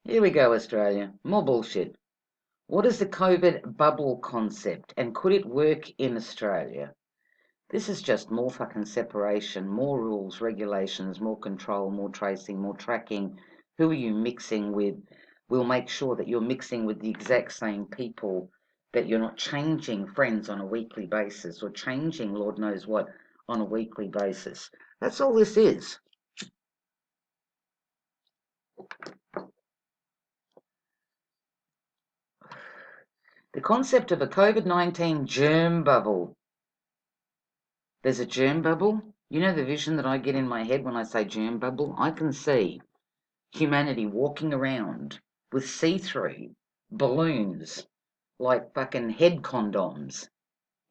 Here we go, Australia. More bullshit. What is the COVID bubble concept and could it work in Australia? This is just more fucking separation, more rules, regulations, more control, more tracing, more tracking. Who are you mixing with? We'll make sure that you're mixing with the exact same people, that you're not changing friends on a weekly basis or changing Lord knows what on a weekly basis. That's all this is. The concept of a COVID-19 germ bubble. There's a germ bubble. You know the vision that I get in my head when I say germ bubble? I can see humanity walking around with see-through balloons like fucking head condoms.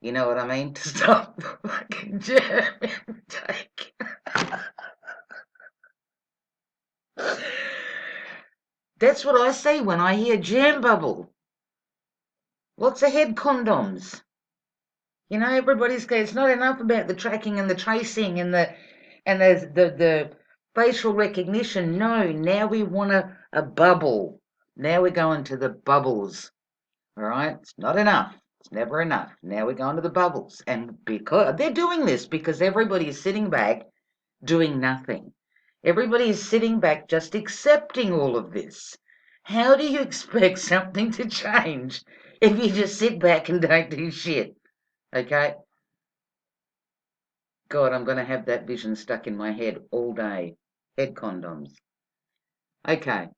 You know what I mean? To stop the fucking germ intake. That's what I see when I hear germ bubble. Lots of head condoms. You know, everybody's going, it's not enough about the tracking and the tracing and the facial recognition. No, now we want a bubble. Now we're going to the bubbles. All right? It's not enough. It's never enough. Now we're going to the bubbles. And because they're doing this because everybody is sitting back doing nothing. Everybody is sitting back just accepting all of this. How do you expect something to change if you just sit back and don't do shit? Okay? God, I'm going to have that vision stuck in my head all day. Head condoms. Okay.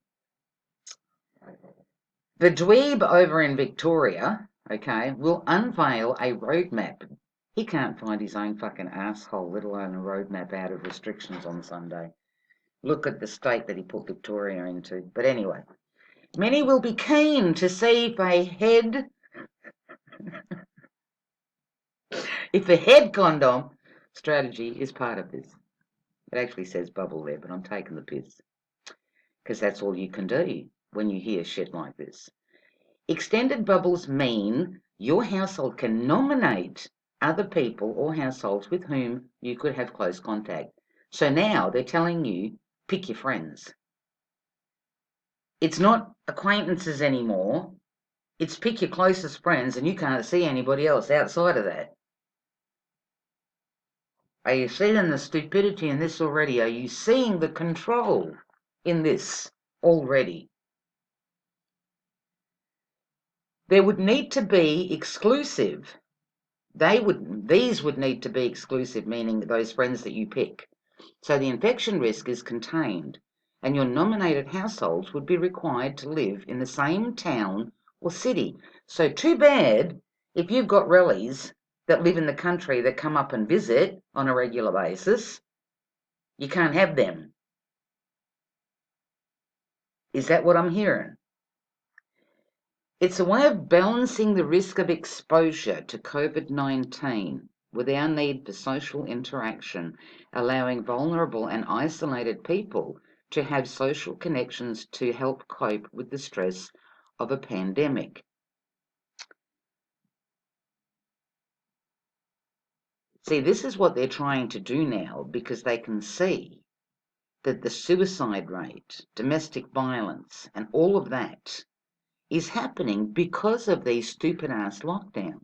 The dweeb over in Victoria, okay, will unveil a roadmap. He can't find his own fucking asshole, let alone a roadmap out of restrictions on Sunday. Look at the state that he put Victoria into. But anyway, many will be keen to see if a head condom strategy is part of this. It actually says bubble there, but I'm taking the piss. Because that's all you can do when you hear shit like this. Extended bubbles mean your household can nominate other people or households with whom you could have close contact. So now they're telling you, pick your friends. It's not acquaintances anymore. It's pick your closest friends and you can't see anybody else outside of that. Are you seeing the stupidity in this already? Are you seeing the control in this already? There would need to be exclusive. These would need to be exclusive, meaning those friends that you pick. So the infection risk is contained, and your nominated households would be required to live in the same town or city. So too bad if you've got rellies that live in the country that come up and visit on a regular basis, you can't have them. Is that what I'm hearing? It's a way of balancing the risk of exposure to COVID-19 with our need for social interaction, allowing vulnerable and isolated people to have social connections to help cope with the stress of a pandemic. See, this is what they're trying to do now because they can see that the suicide rate, domestic violence, and all of that is happening because of these stupid-ass lockdowns.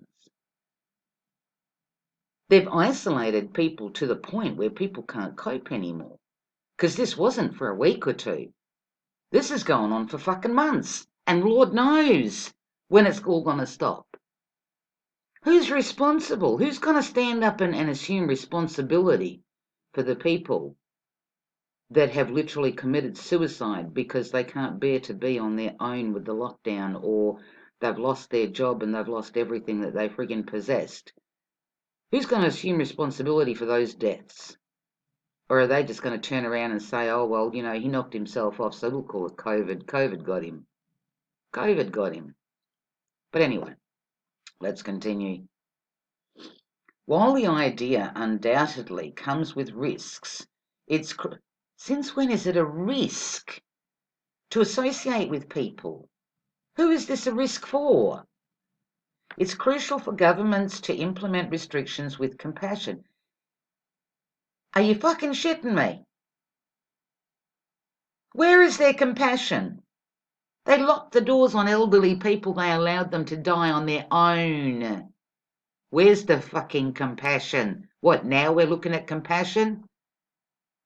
They've isolated people to the point where people can't cope anymore. Because this wasn't for a week or two. This is going on for fucking months. And Lord knows when it's all going to stop. Who's responsible? Who's going to stand up and assume responsibility for the people that have literally committed suicide because they can't bear to be on their own with the lockdown, or they've lost their job and they've lost everything that they friggin' possessed? Who's going to assume responsibility for those deaths? Or are they just going to turn around and say, oh, well, you know, he knocked himself off, so we'll call it COVID. COVID got him. COVID got him. But anyway, let's continue. While the idea undoubtedly comes with risks, since when is it a risk to associate with people? Who is this a risk for? It's crucial for governments to implement restrictions with compassion. Are you fucking shitting me? Where is their compassion? They locked the doors on elderly people. They allowed them to die on their own. Where's the fucking compassion? What, now we're looking at compassion?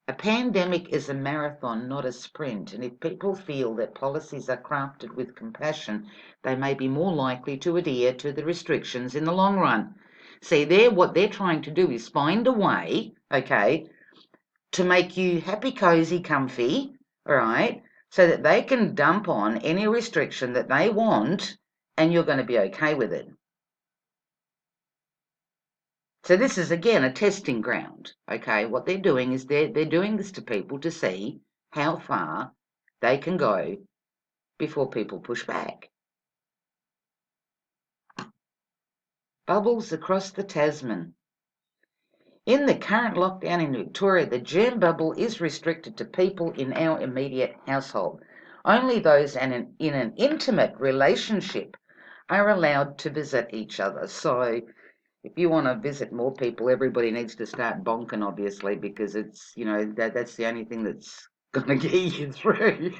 A pandemic is a marathon, not a sprint, and if people feel that policies are crafted with compassion, they may be more likely to adhere to the restrictions in the long run. See, what they're trying to do is find a way, okay, to make you happy, cozy, comfy, all right, so that they can dump on any restriction that they want and you're going to be okay with it. So this is, again, a testing ground, okay? What they're doing is they're doing this to people to see how far they can go before people push back. Bubbles across the Tasman. In the current lockdown in Victoria, the germ bubble is restricted to people in our immediate household. Only those in an intimate relationship are allowed to visit each other. So if you want to visit more people, everybody needs to start bonking, obviously, because it's, that's the only thing that's going to get you through.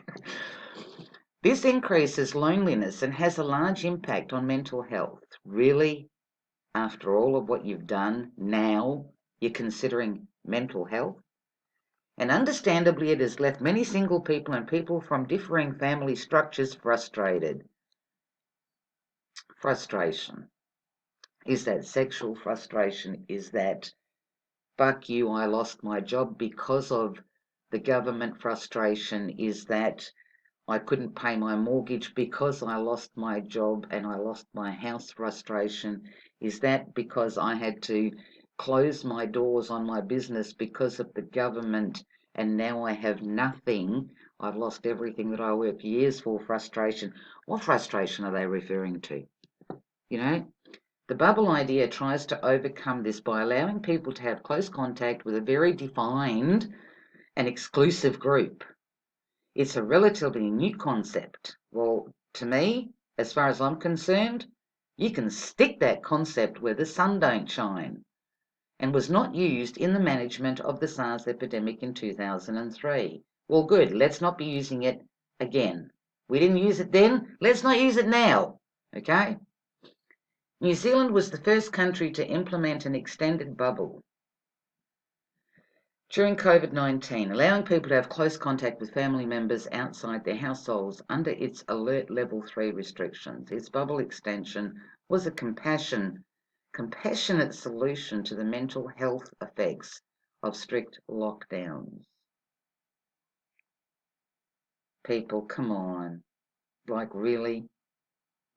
This increases loneliness and has a large impact on mental health. Really? After all of what you've done, now you're considering mental health? And understandably, it has left many single people and people from differing family structures frustrated. Frustration. Is that sexual frustration? Is that, fuck you, I lost my job because of the government frustration? Is that I couldn't pay my mortgage because I lost my job and I lost my house frustration? Is that because I had to close my doors on my business because of the government and now I have nothing? I've lost everything that I worked years for frustration. What frustration are they referring to? The bubble idea tries to overcome this by allowing people to have close contact with a very defined and exclusive group. It's a relatively new concept. Well, to me, as far as I'm concerned, you can stick that concept where the sun don't shine, and was not used in the management of the SARS epidemic in 2003. Well, good, let's not be using it again. We didn't use it then, let's not use it now, okay? New Zealand was the first country to implement an extended bubble during COVID-19, allowing people to have close contact with family members outside their households under its Alert Level 3 restrictions. Its bubble extension was a compassionate solution to the mental health effects of strict lockdowns. People, come on. Like, really?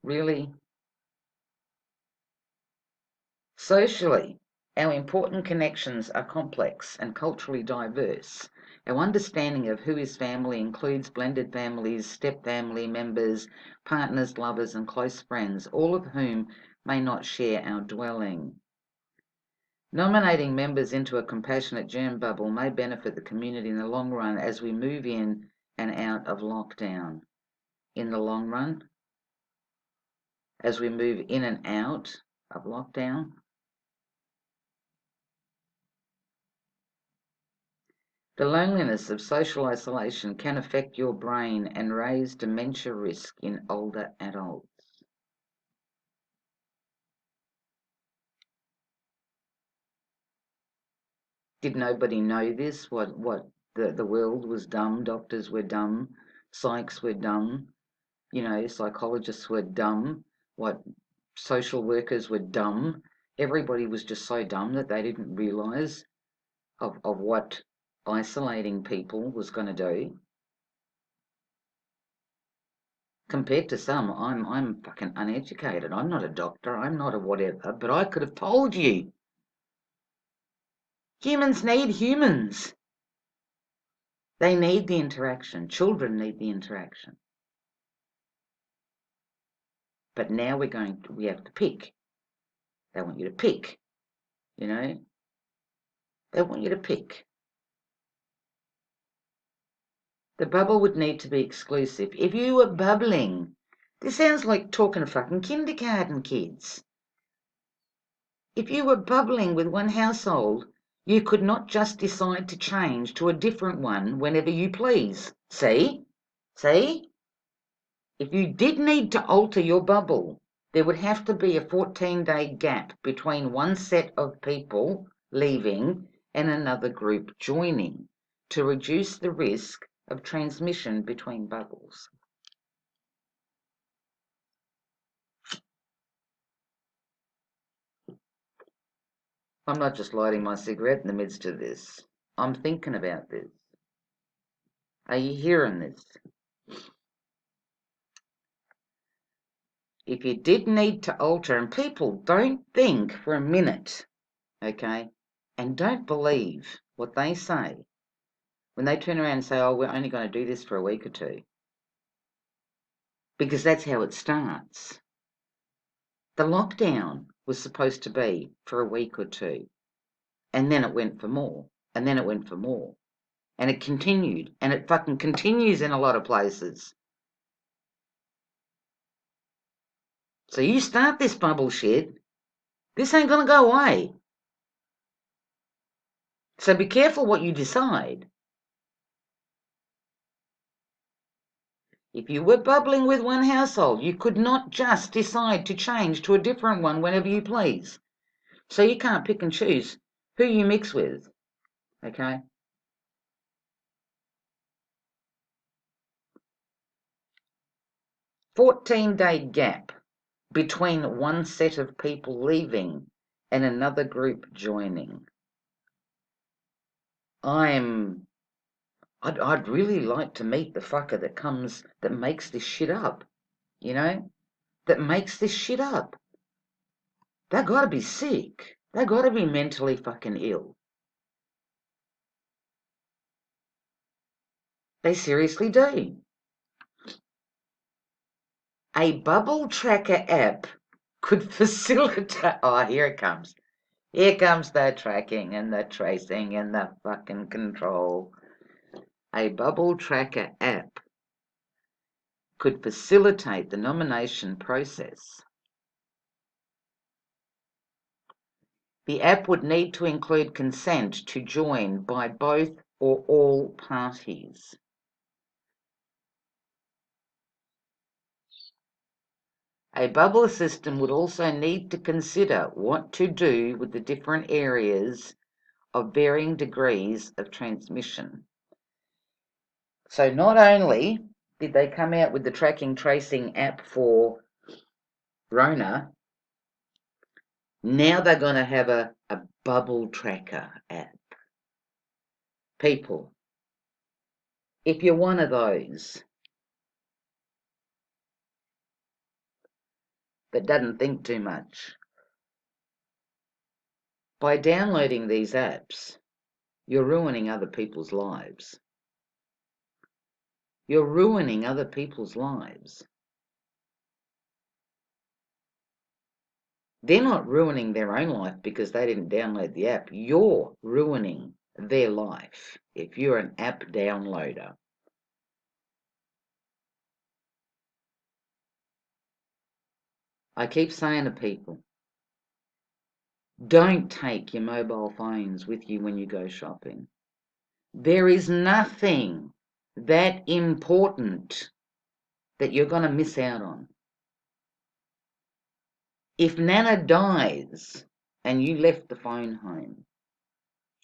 Really? Socially, our important connections are complex and culturally diverse. Our understanding of who is family includes blended families, step-family members, partners, lovers, and close friends, all of whom may not share our dwelling. Nominating members into a compassionate germ bubble may benefit the community in the long run as we move in and out of lockdown. In the long run, as we move in and out of lockdown, the loneliness of social isolation can affect your brain and raise dementia risk in older adults. Did nobody know this? What the world was dumb, doctors were dumb, psychs were dumb, psychologists were dumb, what social workers were dumb. Everybody was just so dumb that they didn't realise of what isolating people was going to do. Compared to some, I'm fucking uneducated. I'm not a doctor, I'm not a whatever, but I could have told you. Humans need humans. They need the interaction. Children need the interaction. But now we have to pick. They want you to pick, They want you to pick. The bubble would need to be exclusive. If you were bubbling, this sounds like talking to fucking kindergarten kids. If you were bubbling with one household, you could not just decide to change to a different one whenever you please. See? See? If you did need to alter your bubble, there would have to be a 14-day gap between one set of people leaving and another group joining to reduce the risk of transmission between bubbles. I'm not just lighting my cigarette in the midst of this. I'm thinking about this. Are you hearing this? If you did need to alter, and people don't think for a minute, okay, and don't believe what they say when they turn around and say, oh, we're only going to do this for a week or two, because that's how it starts. The lockdown was supposed to be for a week or two, and then it went for more, and then it went for more, and it continued, and it fucking continues in a lot of places. So you start this bubble shit, this ain't gonna go away. So be careful what you decide. If you were bubbling with one household, you could not just decide to change to a different one whenever you please. So you can't pick and choose who you mix with, okay? A 14-day gap between one set of people leaving and another group joining. I'd really like to meet the fucker that makes this shit up, you know? That makes this shit up. They gotta be sick. They gotta be mentally fucking ill. They seriously do. A bubble tracker app could facilitate... Oh, here it comes. Here comes the tracking and the tracing and the fucking control. A bubble tracker app could facilitate the nomination process. The app would need to include consent to join by both or all parties. A bubble system would also need to consider what to do with the different areas of varying degrees of transmission. So not only did they come out with the tracking tracing app for Rona, now they're going to have a bubble tracker app. People, if you're one of those that doesn't think too much, by downloading these apps, you're ruining other people's lives. You're ruining other people's lives. They're not ruining their own life because they didn't download the app. You're ruining their life if you're an app downloader. I keep saying to people, don't take your mobile phones with you when you go shopping. There is nothing that important that you're going to miss out on. If Nana dies and you left the phone home,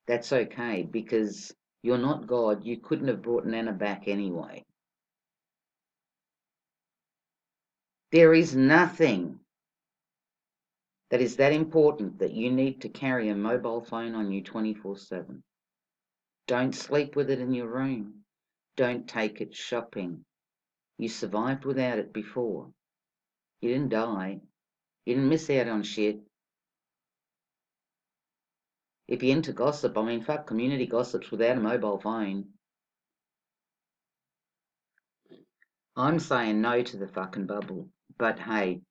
that's okay because you're not God. You couldn't have brought Nana back anyway. There is nothing that is that important that you need to carry a mobile phone on you 24/7. Don't sleep with it in your room. Don't take it shopping. You survived without it before. You didn't die. You didn't miss out on shit. If you're into gossip, I mean, fuck community gossips without a mobile phone. I'm saying no to the fucking bubble. But hey,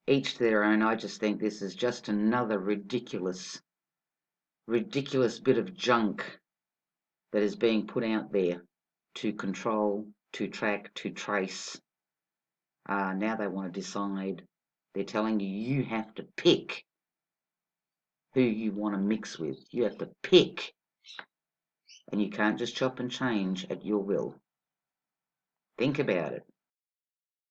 each to their own. I just think this is just another ridiculous bit of junk that is being put out there to control, to track, to trace. Now they want to decide. They're telling you you have to pick who you want to mix with. You have to pick. And you can't just chop and change at your will. Think about it.